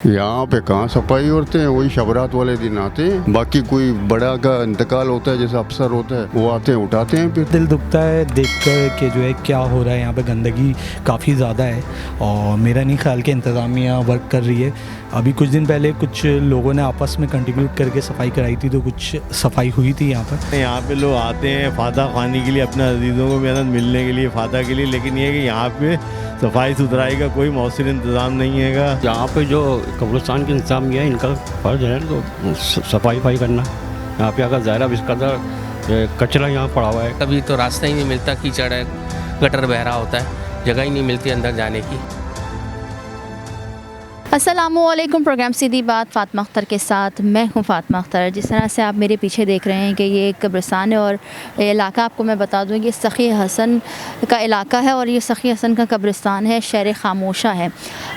यहाँ पे कहाँ सफाई होते हैं, वही शबरात वाले दिन आते हैं। बाकी कोई बड़ा का इंतकाल होता है, जैसे अफसर होता है, वो आते हैं उठाते हैं। फिर दिल दुखता है देखकर कि जो है क्या हो रहा है यहाँ पे, गंदगी काफ़ी ज़्यादा है और मेरा नहीं ख्याल कि इंतज़ामिया वर्क कर रही है। अभी कुछ दिन पहले कुछ लोगों ने आपस में कंट्रीब्यूट करके सफाई कराई थी, तो कुछ सफाई हुई थी यहाँ पर। यहाँ पे लोग आते हैं फ़ायदा खाने के लिए, अपने अजीज़ों को मेहनत मिलने के लिए, फ़ायदा के लिए, लेकिन ये है कि यहाँ पे सफाई सुथराई का कोई मौसर इंतज़ाम नहीं है। यहाँ पे जो कब्रिस्तान के इंतजाम है, इनका फ़र्ज है तो सफाई करना। यहाँ पे अगर ज़ाहिर इसका कचरा यहाँ पड़ा हुआ है, कभी तो रास्ता ही नहीं मिलता, कीचड़ है, गटर बह रहा होता है, जगह ही नहीं मिलती अंदर जाने की। अस्सलामुअलैकुम। प्रोग्राम सीधी बात फ़ातिमा अख्तर के साथ, मैं हूं फ़ातिमा अख्तर। जिस तरह से आप मेरे पीछे देख रहे हैं कि ये एक कब्रिस्तान है और ये इलाका आपको मैं बता दूं कि सखी हसन का इलाका है और ये सखी हसन का कब्रिस्तान है, शहर खामोशा है।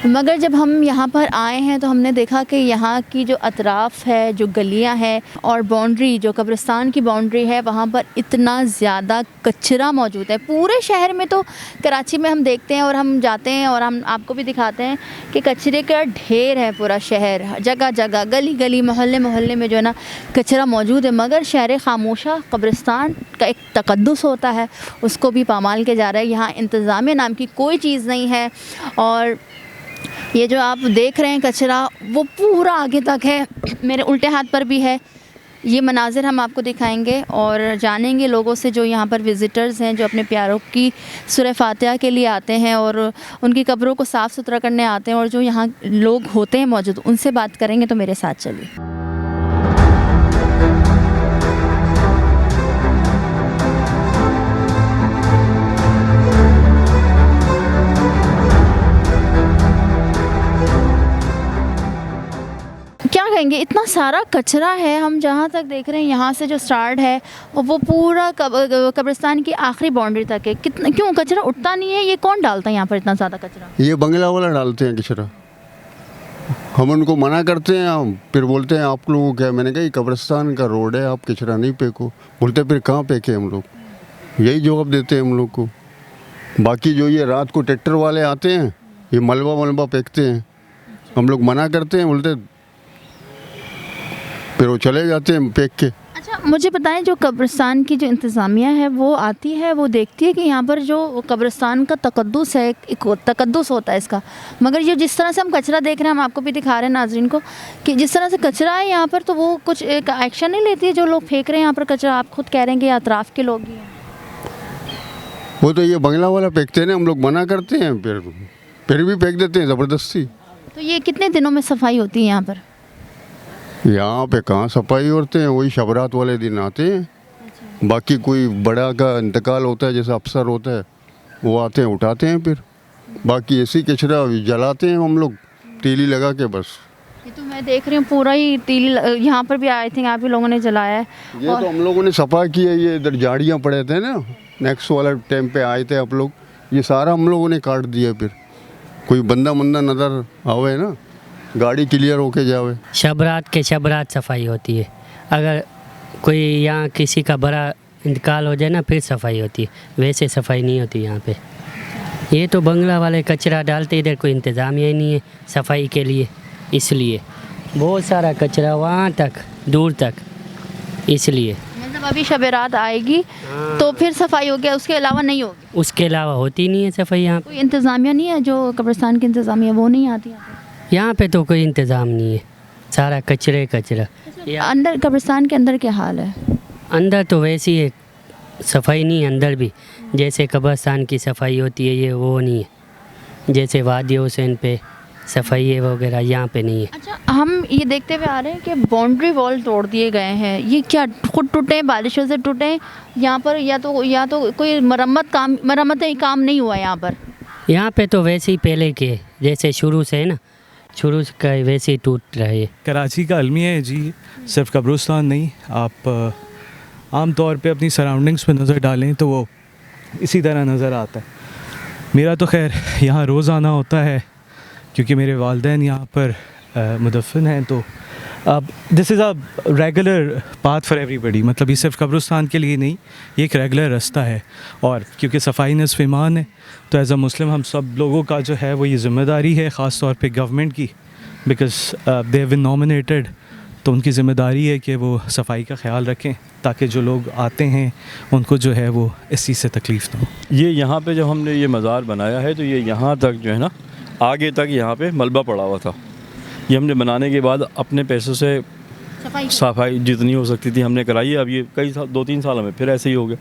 मगर जब हम यहाँ पर आए हैं तो हमने देखा कि यहाँ की जो अतराफ़ है, जो गलियाँ हैं और बाउंड्री, जो कब्रिस्तान की बाउंड्री है, वहाँ पर इतना ज़्यादा कचरा मौजूद है। पूरे शहर में तो कराची में हम देखते हैं और हम जाते हैं और हम आपको भी दिखाते हैं कि कचरे का ढेर है। पूरा शहर, जगह जगह, गली गली, मोहल्ले मोहल्ले में जो है ना कचरा मौजूद है। मगर शहर खामोशा कब्रिस्तान का एक तकद्दुस होता है, उसको भी पामाल के जा रहा है। यहाँ इंतज़ामिया नाम की कोई चीज़ नहीं है और ये जो आप देख रहे हैं कचरा, वो पूरा आगे तक है, मेरे उल्टे हाथ पर भी है। ये मनाजिर हम आपको दिखाएंगे और जानेंगे लोगों से जो यहाँ पर विज़िटर्स हैं, जो अपने प्यारों की सूरह फातिहा के लिए आते हैं और उनकी कब्रों को साफ़ सुथरा करने आते हैं, और जो यहाँ लोग होते हैं मौजूद, उनसे बात करेंगे। तो मेरे साथ चलिए। क्या कहेंगे, इतना सारा कचरा है। हम जहाँ तक देख रहे हैं, यहाँ से जो स्टार्ट है वो पूरा कब्रिस्तान की आखिरी बाउंड्री तक है। कितना, क्यों कचरा उठता नहीं है? ये कौन डालता है यहाँ पर इतना ज़्यादा कचरा? ये बंगला वाला डालते हैं कचरा। हम उनको मना करते हैं, हम फिर बोलते हैं आप लोगों क्या। मैंने कहा ये कब्रिस्तान का रोड है, आप कचरा नहीं फेंको। बोलते फिर कहाँ फेंके हम लोग, यही जवाब देते हैं हम लोग को। बाकी जो ये रात को ट्रैक्टर वाले आते हैं, ये मलबा फेंकते हैं, हम लोग मना करते हैं, बोलते फिर वो चले जाते हैं फेंक के। अच्छा, मुझे बताएं, जो कब्रिस्तान की जो इंतज़ामिया है वो आती है, वो देखती है कि यहाँ पर जो कब्रिस्तान का तकद्दुस है, एक तकद्दुस होता है इसका। मगर ये जिस तरह से हम कचरा देख रहे हैं, हम आपको भी दिखा रहे हैं नाज़रीन को कि जिस तरह से कचरा है यहाँ पर, तो वो कुछ एक एक्शन नहीं लेती है जो लोग फेंक रहे हैं यहाँ पर कचरा। आप खुद कह रहे हैं कि अतराफ़ के लोग ही हैं। वो तो ये बंगला वाला फेंकते हैं ना, हम लोग मना करते हैं, फिर भी फेंक देते हैं ज़बरदस्ती। तो ये कितने दिनों में सफाई होती है यहाँ पर? यहाँ पे कहाँ सफाई होते हैं, वही शबरात वाले दिन आते हैं। बाकी कोई बड़ा का इंतकाल होता है, जैसे अफसर होता है, वो आते हैं उठाते हैं। फिर बाकी ऐसी कचरा जलाते हैं हम लोग, तीली लगा के बस। ये तो मैं देख रही हूँ पूरा ही तीली, यहाँ पर भी आई थिंक आप ही लोगों ने जलाया है। ये तो हम लोगों ने सफाई की है। ये इधर झाड़ियाँ पड़े थे ना, नेक्स्ट वाला टाइम पे आए थे आप लोग, ये सारा हम लोगों ने काट दिया। फिर कोई बंदा नज़र आवे ना, गाड़ी क्लियर होके जावे। शबरात के शबरात सफाई होती है। अगर कोई यहाँ किसी का बड़ा इंतकाल हो जाए ना, फिर सफाई होती है, वैसे सफाई नहीं होती यहाँ पे। ये तो बंगला वाले कचरा डालते, इधर कोई इंतज़ाम ही नहीं है सफाई के लिए, इसलिए बहुत सारा कचरा वहाँ तक, दूर तक, इसलिए। मतलब अभी शब-ए-रात आएगी तो फिर सफाई होगी, उसके अलावा नहीं होगी? उसके अलावा होती नहीं है सफाई यहाँ। कोई इंतज़ामिया नहीं है जो कब्रिस्तान की इंतज़ामिया, वो नहीं आती यहाँ पे तो कोई इंतज़ाम नहीं है, सारा कचरा। अंदर कब्रिस्तान के अंदर क्या हाल है? अंदर तो वैसी है, सफाई नहीं है अंदर भी। जैसे कब्रिस्तान की सफाई होती है, ये वो नहीं है। जैसे वादी हुसैन पे सफाई है वगैरह, यहाँ पे नहीं है। अच्छा, हम ये देखते हुए आ रहे हैं कि बाउंड्री वॉल तोड़ दिए गए हैं। ये क्या खुद टूटे, बारिशों से टूटे यहाँ पर, या तो कोई मरम्मत काम नहीं हुआ यहाँ पर? यहाँ पे तो वैसे ही पहले के, जैसे शुरू से है ना, शुरू से वैसे ही टूट रहा है। कराची का अलमिया है जी, सिर्फ कब्रिस्तान नहीं। आप आम तौर पे अपनी सराउंडिंग्स पे नज़र डालें तो वो इसी तरह नज़र आता है। मेरा तो खैर यहाँ रोज़ आना होता है क्योंकि मेरे वालिदैन यहाँ पर मुदफ़न हैं। तो अब this is a regular path for everybody, मतलब ये सिर्फ कब्रिस्तान के लिए नहीं, ये एक रेगुलर रास्ता है। और क्योंकि सफाई निस्फ़ ईमान है, तो एज़ अ मुस्लिम हम सब लोगों का जो है वो ये ज़िम्मेदारी है, ख़ास तौर पे गवर्नमेंट की, because they have been nominated, तो उनकी ज़िम्मेदारी है कि वो सफाई का ख्याल रखें ताकि जो लोग आते हैं उनको जो है वो इस चीज़ से तकलीफ़ ना हो। ये यहाँ पे जब हमने ये मज़ार बनाया है तो ये यहाँ तक जो है ना, आगे तक यहाँ पे मलबा पड़ा हुआ था। ये हमने बनाने के बाद अपने पैसों से सफाई जितनी हो सकती थी हमने कराई है। अब ये कई साल, 2-3 साल में फिर ऐसे ही हो गया।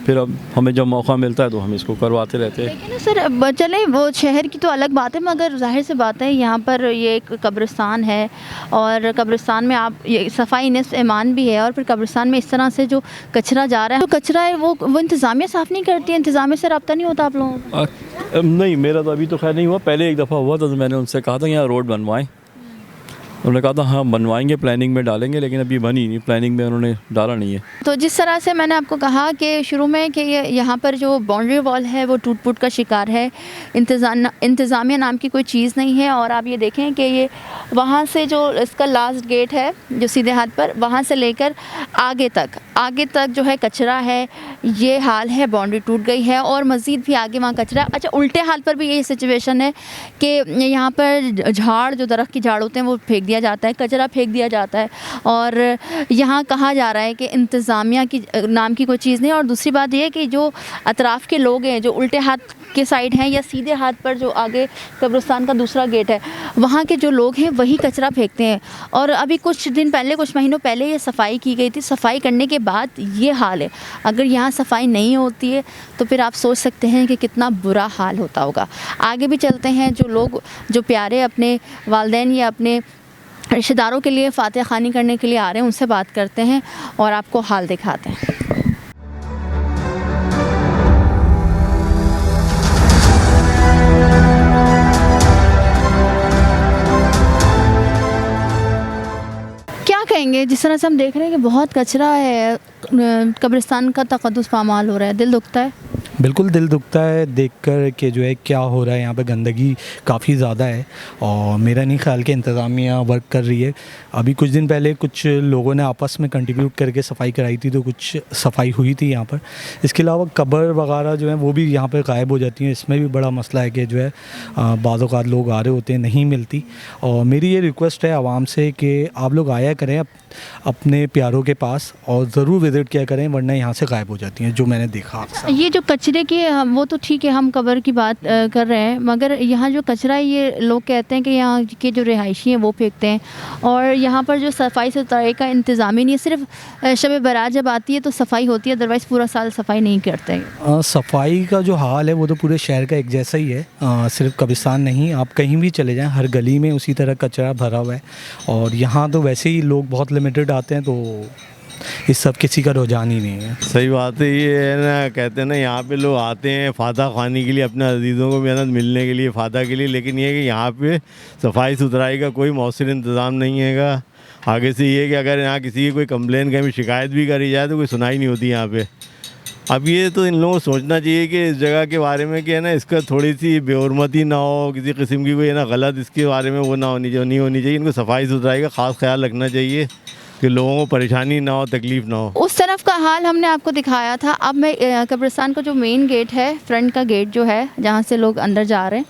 फिर अब हमें जब मौका मिलता है तो हम इसको करवाते रहते हैं। लेकिन सर चले वो शहर की तो अलग बात है, मगर जाहिर सी बात है यहाँ पर ये एक कब्रिस्तान है और कब्रिस्तान में आप ये सफाई निस्फ़ ईमान भी है, और फिर कब्रिस्तान में इस तरह से जो कचरा जा रहा है, तो कचरा है वो इंतज़ामिया साफ़ नहीं करती है, इंतज़ामिया से रब्ता नहीं होता आप लोगों को? नहीं, मेरा तो अभी तो खैर नहीं हुआ। पहले एक दफ़ा हुआ था तो मैंने उनसे कहा था यहाँ रोड बनवाएं। उन्होंने कहा था हाँ बनवाएंगे, प्लानिंग में डालेंगे, लेकिन अभी बनी नहीं, प्लानिंग में उन्होंने डाला नहीं है। तो जिस तरह से मैंने आपको कहा कि शुरू में कि ये यहाँ पर जो बाउंड्री वॉल है वो टूट फूट का शिकार है, इंतज़ामिया नाम की कोई चीज़ नहीं है। और आप ये देखें कि ये वहाँ से जो इसका लास्ट गेट है जो सीधे हाथ पर, वहाँ से लेकर आगे तक जो है कचरा है, ये हाल है, बाउंड्री टूट गई है और मज़ीद भी आगे वहाँ कचरा। अच्छा, उल्टे हाथ पर भी यही सिचुएशन है कि यहाँ पर झाड़, जो दरख्त की झाड़ होते हैं वो फेंक दिया जाता है, कचरा फेंक दिया जाता है, और यहाँ कहा जा रहा है कि इंतज़ामिया की नाम की कोई चीज़ नहीं। और दूसरी बात यह है कि जो अतराफ़ के लोग हैं, जो उल्टे हाथ के साइड हैं या सीधे हाथ पर जो आगे कब्रिस्तान का दूसरा गेट है, वहाँ के जो लोग हैं वही कचरा फेंकते हैं। और अभी कुछ महीनों पहले ये सफाई की गई थी, सफाई करने के बाद ये हाल है। अगर यहाँ सफाई नहीं होती है तो फिर आप सोच सकते हैं कि कितना बुरा हाल होता होगा। आगे भी चलते हैं, जो लोग जो प्यारे अपने वालिदैन या अपने रिश्तेदारों के लिए फातिहा ख़ानी करने के लिए आ रहे हैं, उनसे बात करते हैं और आपको हाल दिखाते हैं। क्या कहेंगे, जिस तरह से हम देख रहे हैं कि बहुत कचरा है, कब्रिस्तान का तक़द्दुस पामाल हो रहा है, दिल दुखता है। बिल्कुल दिल दुखता है देखकर कि जो है क्या हो रहा है यहाँ पे। गंदगी काफ़ी ज़्यादा है और मेरा नहीं ख्याल कि इंतज़ामिया वर्क कर रही है। अभी कुछ दिन पहले कुछ लोगों ने आपस में कंट्रीब्यूट करके सफाई कराई थी, तो कुछ सफाई हुई थी यहाँ पर। इसके अलावा कब्र वगैरह जो है वो भी यहाँ पर गायब हो जाती हैं। इसमें भी बड़ा मसला है कि जो है बाज़ औक़ात लोग आ रहे होते हैं, नहीं मिलती। और मेरी ये रिक्वेस्ट है आवाम से कि आप लोग आया करें अपने प्यारों के पास और ज़रूर विज़िट किया करें, वरना यहाँ से गायब हो जाती हैं, जो मैंने देखा। ये जो कचरे की वो तो ठीक है, हम कब्र की बात कर रहे हैं, मगर यहाँ जो कचरा है ये लोग कहते हैं कि यहाँ के जो रिहायशी हैं वो फेंकते हैं, और यहाँ पर जो सफाई सुथराई का इंतज़ाम ही नहीं है। सिर्फ शब बारात जब आती है तो सफाई होती है, अदरवाइज़ पूरा साल सफाई नहीं करते हैं। सफाई का जो हाल है वो तो पूरे शहर का एक जैसा ही है। सिर्फ कब्रिस्तान नहीं, आप कहीं भी चले जाएं, हर गली में उसी तरह कचरा भरा हुआ है। और यहाँ तो वैसे ही लोग बहुत लिमिटेड आते हैं, तो इस सब किसी का रुझान ही नहीं है। सही बात है, ये है ना, कहते हैं ना यहाँ पे लोग आते हैं फातह ख़ानी के लिए, अपने अजीज़ों को भी मिलने के लिए, फातह के लिए, लेकिन ये है कि यहाँ पे सफाई सुथराई का कोई मौसर इंतज़ाम नहीं है। आगे से ये है कि अगर यहाँ किसी की कोई कंप्लेन कहीं शिकायत भी करी जाए तो कोई सुनाई नहीं होती यहाँ पे। अब ये तो इन लोगों को सोचना चाहिए कि इस जगह के बारे में कि है ना, इसका थोड़ी सी बेहुरमती ना हो, किसी किस्म की कोई है ना गलत इसके बारे में वो नहीं होनी चाहिए। इनको सफाई सुथराई का ख़ास ख्याल रखना चाहिए कि लोगों को परेशानी ना हो, तकलीफ़ ना हो। उस तरफ का हाल हमने आपको दिखाया था। अब मैं कब्रिस्तान का जो मेन गेट है, फ्रंट का गेट जो है जहाँ से लोग अंदर जा रहे हैं,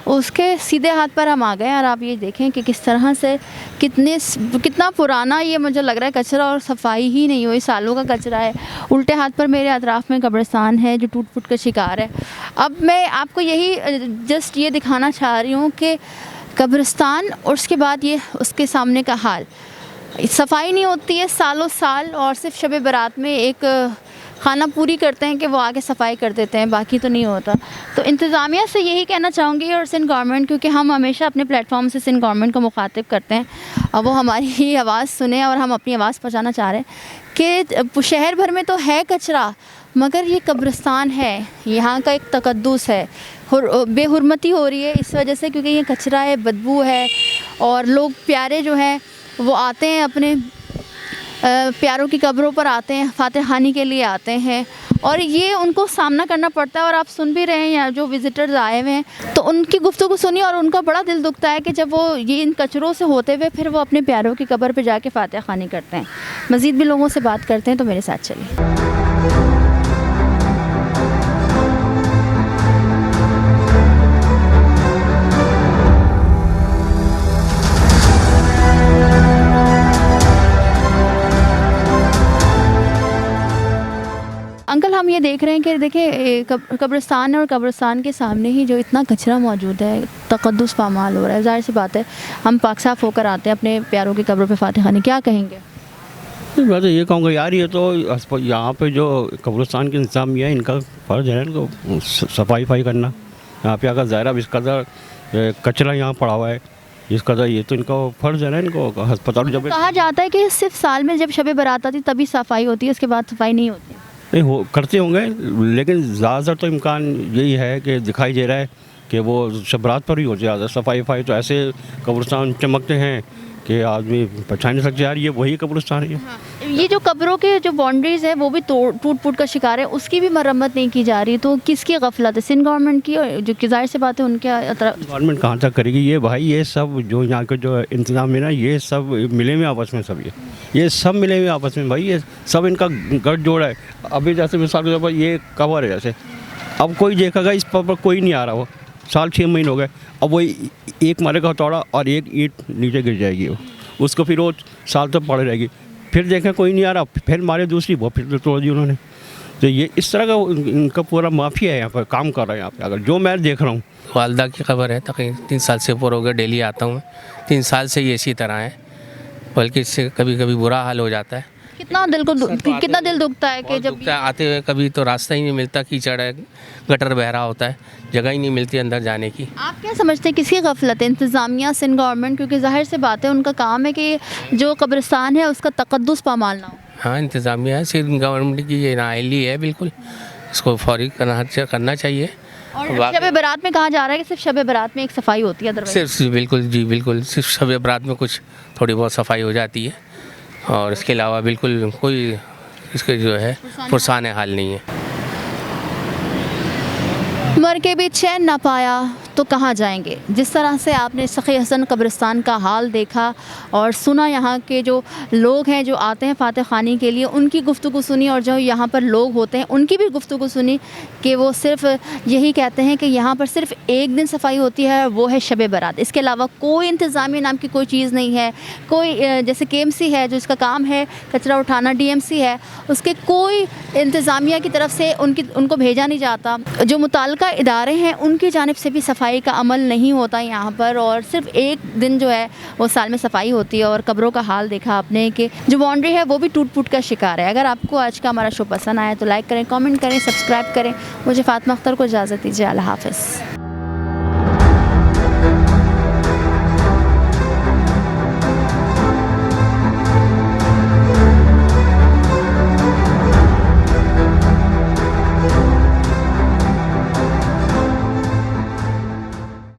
उसके सीधे हाथ पर हम आ गए। और आप ये देखें कि किस तरह से कितना पुराना ये मुझे लग रहा है कचरा, और सफाई ही नहीं हुई, सालों का कचरा है। उल्टे हाथ पर मेरे अतराफ़ में कब्रिस्तान है जो टूट फूट का शिकार है। अब मैं आपको यही जस्ट ये दिखाना चाह रही हूँ कि कब्रिस्तान और उसके बाद ये उसके सामने का हाल, सफाई नहीं होती है सालों साल, और सिर्फ शब बारात में एक खाना पूरी करते हैं कि वो आके सफाई कर देते हैं, बाकी तो नहीं होता। तो इंतज़ामिया से यही कहना चाहूँगी, और सिंध गवर्नमेंट, क्योंकि हम हमेशा अपने प्लेटफॉर्म से सिंध गवर्नमेंट को मुखातिब करते हैं, और वो हमारी ही आवाज़ सुने, और हम अपनी आवाज़ पहुँचाना चाह रहे हैं कि शहर भर में तो है कचरा, मगर ये कब्रिस्तान है, यहाँ का एक तक़द्दुस है, बेहुरमती हो रही है इस वजह से, क्योंकि ये कचरा है, बदबू है, और लोग प्यारे जो हैं वो आते हैं, अपने प्यारों की कब्रों पर आते हैं, फातिहा ख़ानी के लिए आते हैं, और ये उनको सामना करना पड़ता है। और आप सुन भी रहे हैं यहाँ जो विज़िटर्स आए हुए हैं, तो उनकी गुफ्तगू सुनिए, और उनका बड़ा दिल दुखता है कि जब वो ये इन कचरों से होते हुए फिर वो अपने प्यारों की कब्र पे जाके फातिहा ख़ानी करते हैं। मज़ीद भी लोगों से बात करते हैं, तो मेरे साथ चलिए। हम ये देख रहे हैं कि देखिए कब्रिस्तान है और कब्रिस्तान के सामने ही जो इतना कचरा मौजूद है, तकद्दुस पामाल हो रहा है। ज़ाहिर सी बात है हम पाक साफ़ होकर आते हैं अपने प्यारों की कब्रों पे फातिह खानी, क्या कहेंगे? मैं तो ये कहूँगा यार, ये तो यहाँ पे जो कब्रिस्तान के इंतजामिया है, इनका फ़र्ज़ है इनको सफाई करना। यहाँ पे अगर ज़ाहिर इस कदर कचरा यहाँ पड़ा हुआ है, इस कदर, ये तो इनका फ़र्ज़ है ना, इनको अस्पताल जब कहा जाता है कि सिर्फ साल में जब शब बारात आती तभी सफाई होती है, उसके बाद सफाई नहीं होती। नहीं हो करते होंगे, लेकिन ज़्यादातर तो इम्कान यही है कि दिखाई दे रहा है कि वो शब बारात पर ही हो ज़्यादा सफाई। तो ऐसे कब्रिस्तान चमकते हैं कि आदमी पहचान नहीं सकते यार ये वही कब्रिस्तान है। हाँ। ये जो कब्रों के जो बाउंड्रीज़ है वो भी टूट फूट का शिकार है, उसकी भी मरम्मत नहीं की जा रही, तो किसकी गफलत है? सिंध गवर्नमेंट की, और जो कि ज़ाहिर सी बात है उनके गवर्नमेंट कहाँ तक करेगी ये भाई? ये सब जो यहाँ के जो इंतज़ाम है ना, ये सब मिले हुए आपस में, सब ये सब मिले हुए आपस में भाई, ये सब इनका गठजोड़ है। अभी जैसे मिसाल के तौर पर ये कवर है, जैसे अब कोई देखेगा इस पर कोई नहीं आ रहा, वो साल 6 महीने हो गए, अब वो एक मारेगा हथौड़ा और एक ईंट नीचे गिर जाएगी, वो उसको फिर वो साल तक पड़े रहेगी, फिर देखें कोई नहीं आ रहा, फिर मारे दूसरी, वो फिर तोड़ दी उन्होंने। तो ये इस तरह का इनका पूरा माफिया है, यहाँ पर काम कर रहा है यहाँ पे, अगर जो मैं देख रहा हूँ। वालदा की खबर है, तकरीबन 3 साल से ऊपर हो गया, डेली आता हूँ, 3 साल से ये इसी तरह है, बल्कि इससे कभी कभी बुरा हाल हो जाता है। कितना दिल दुखता है कि जब आते हुए कभी तो रास्ता ही नहीं मिलता, कीचड़ है, गटर बह रहा होता है, जगह ही नहीं मिलती अंदर जाने की। आप क्या समझते हैं किसकी गफलत है? इंतज़ामिया, सिंध गवर्नमेंट? क्योंकि जाहिर सी बात है उनका काम है कि जो कब्रिस्तान है उसका तकद्दुस पामाल ना हो। हाँ, इंतज़ामिया है, सिंध गवर्नमेंट की ये नाअहली है, बिल्कुल इसको फौरी करना चाहिए। और शब बारात में कहा जा रहा है कि सिर्फ शब बारात में एक सफाई होती है, सिर्फ बिल्कुल जी बिल्कुल, सिर्फ शब बारात में कुछ थोड़ी बहुत सफाई हो जाती है, और इसके अलावा बिल्कुल कोई इसके जो है पुरसान हाल नहीं है। मर के भी चैन ना पाया तो कहाँ जाएंगे? जिस तरह से आपने सखी हसन कब्रिस्तान का हाल देखा और सुना, यहाँ के जो लोग हैं जो आते हैं फातिह खानी के लिए, उनकी गुफ्तगू सुनी, और जो यहाँ पर लोग होते हैं उनकी भी गुफ्तगू सुनी कि वो सिर्फ यही कहते हैं कि यहाँ पर सिर्फ एक दिन सफाई होती है, वो है शब बारात। इसके अलावा कोई इंतज़ामिया नाम की कोई चीज़ नहीं है। कोई जैसे KMC है जो इसका काम है कचरा उठाना, DMC है, उसके कोई इंतज़ामिया की तरफ से उनको भेजा नहीं जाता। जो मुताल्लिका इदारे हैं उनकी जानिब से भी सफाई का अमल नहीं होता यहाँ पर, और सिर्फ एक दिन जो है वो साल में सफाई होती है। और कब्रों का हाल देखा आपने कि जो बाउंड्री है वो भी टूट फूट का शिकार है। अगर आपको आज का हमारा शो पसंद आया तो लाइक करें, कमेंट करें, सब्सक्राइब करें। मुझे फातिमा अख्तर को इजाज़त दीजिए। अल्लाह हाफ़िज़।